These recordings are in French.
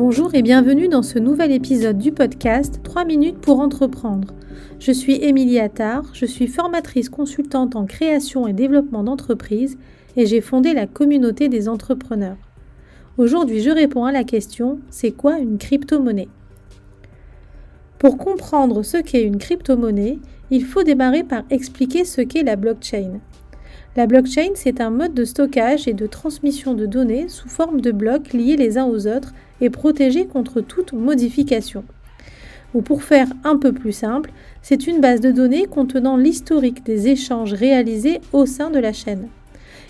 Bonjour et bienvenue dans ce nouvel épisode du podcast 3 minutes pour entreprendre. Je suis Émilie Attard, je suis formatrice consultante en création et développement d'entreprises et j'ai fondé la communauté des entrepreneurs. Aujourd'hui, je réponds à la question « C'est quoi une crypto-monnaie ?» Pour comprendre ce qu'est une crypto-monnaie, il faut démarrer par expliquer ce qu'est la blockchain. La blockchain, c'est un mode de stockage et de transmission de données sous forme de blocs liés les uns aux autres et protégés contre toute modification. Ou pour faire un peu plus simple, c'est une base de données contenant l'historique des échanges réalisés au sein de la chaîne.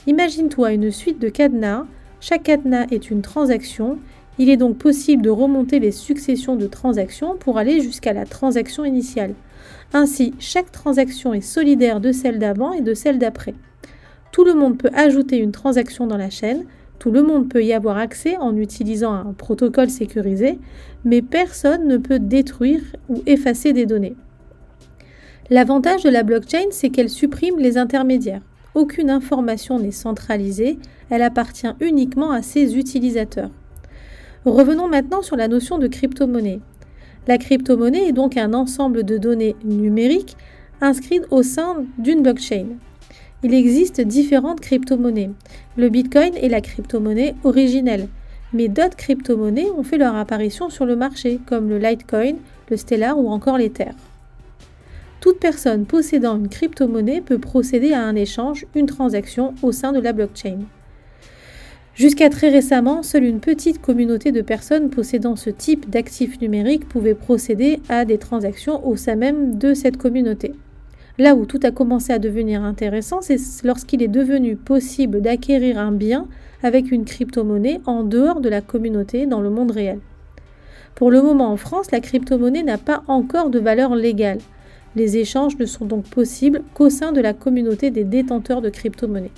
Imagine-toi une suite de cadenas, chaque cadenas est une transaction, il est donc possible de remonter les successions de transactions pour aller jusqu'à la transaction initiale. Ainsi, chaque transaction est solidaire de celle d'avant et de celle d'après. Tout le monde peut ajouter une transaction dans la chaîne, tout le monde peut y avoir accès en utilisant un protocole sécurisé, mais personne ne peut détruire ou effacer des données. L'avantage de la blockchain, c'est qu'elle supprime les intermédiaires. Aucune information n'est centralisée, elle appartient uniquement à ses utilisateurs. Revenons maintenant sur la notion de crypto-monnaie. La crypto-monnaie est donc un ensemble de données numériques inscrites au sein d'une blockchain. Il existe différentes crypto-monnaies. Le Bitcoin est la crypto-monnaie originelle, mais d'autres crypto-monnaies ont fait leur apparition sur le marché, comme le Litecoin, le Stellar ou encore l'Ether. Toute personne possédant une crypto-monnaie peut procéder à un échange, une transaction au sein de la blockchain. Jusqu'à très récemment, seule une petite communauté de personnes possédant ce type d'actifs numériques pouvait procéder à des transactions au sein même de cette communauté. Là où tout a commencé à devenir intéressant, c'est lorsqu'il est devenu possible d'acquérir un bien avec une crypto-monnaie en dehors de la communauté dans le monde réel. Pour le moment en France, la crypto-monnaie n'a pas encore de valeur légale. Les échanges ne sont donc possibles qu'au sein de la communauté des détenteurs de crypto-monnaies.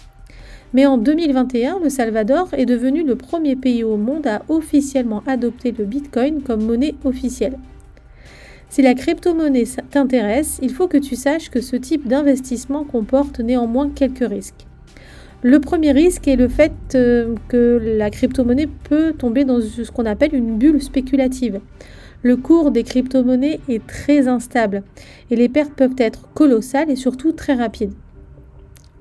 Mais en 2021, le Salvador est devenu le premier pays au monde à officiellement adopter le Bitcoin comme monnaie officielle. Si la crypto-monnaie t'intéresse, il faut que tu saches que ce type d'investissement comporte néanmoins quelques risques. Le premier risque est le fait que la crypto-monnaie peut tomber dans ce qu'on appelle une bulle spéculative. Le cours des crypto-monnaies est très instable et les pertes peuvent être colossales et surtout très rapides.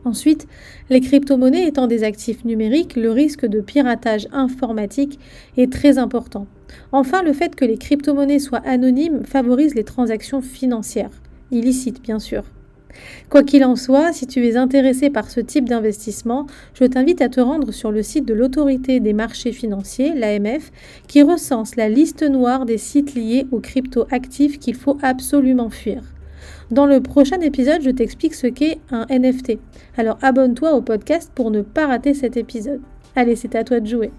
Ensuite, les crypto-monnaies étant des actifs numériques, le risque de piratage informatique est très important. Enfin, le fait que les crypto-monnaies soient anonymes favorise les transactions financières, illicites bien sûr. Quoi qu'il en soit, si tu es intéressé par ce type d'investissement, je t'invite à te rendre sur le site de l'autorité des marchés financiers, l'AMF, qui recense la liste noire des sites liés aux crypto-actifs qu'il faut absolument fuir. Dans le prochain épisode, je t'explique ce qu'est un NFT. Alors abonne-toi au podcast pour ne pas rater cet épisode. Allez, c'est à toi de jouer.